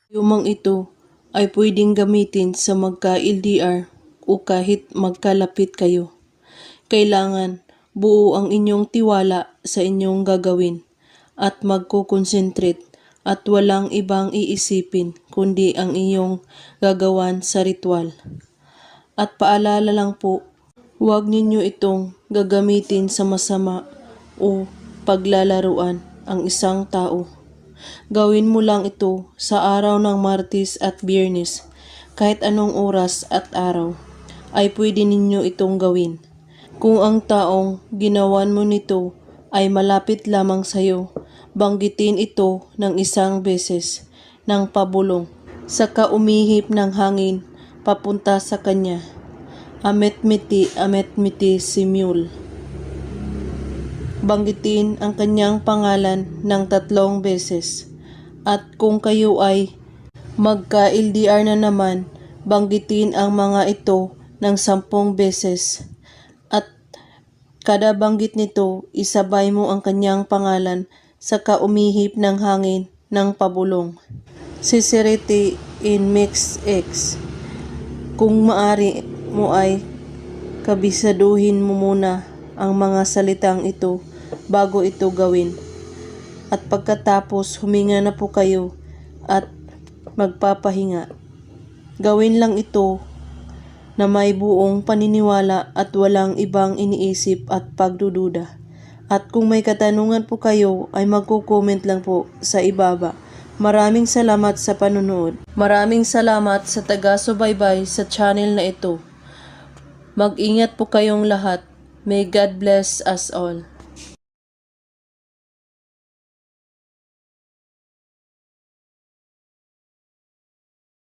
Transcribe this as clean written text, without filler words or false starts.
Lumang ito ay pwedeng gamitin sa magka-LDR o kahit magkalapit kayo. Kailangan buo ang inyong tiwala sa inyong gagawin at magko-concentrate at walang ibang iisipin kundi ang iyong gagawan sa ritual. At paalala lang po, huwag ninyo itong gagamitin sa masama o paglalaruan ang isang tao. Gawin mo lang ito sa araw ng Martes at Biyernes. Kahit anong oras at araw ay pwede ninyo itong gawin. Kung ang taong ginawan mo nito ay malapit lamang sa iyo, banggitin ito ng isang beses ng pabulong. Saka umihip ng hangin papunta sa kanya. Amet miti simul. Banggitin ang kanyang pangalan ng 3 beses. At kung kayo ay magka-LDR na naman, banggitin ang mga ito ng 10 beses. At kada banggit nito, isabay mo ang kanyang pangalan saka umihip ng hangin ng pabulong. Sincerity in Mix X. Kung maari mo ay kabisaduhin mo muna ang mga salitang ito bago ito gawin. At pagkatapos huminga na po kayo at magpapahinga. Gawin lang ito na may buong paniniwala at walang ibang iniisip at pagdududa. At kung may katanungan po kayo ay magko-comment lang po sa ibaba. Maraming salamat sa panunood. Maraming salamat sa taga-subaybay sa channel na ito. Mag-ingat po kayong lahat. May God bless us all.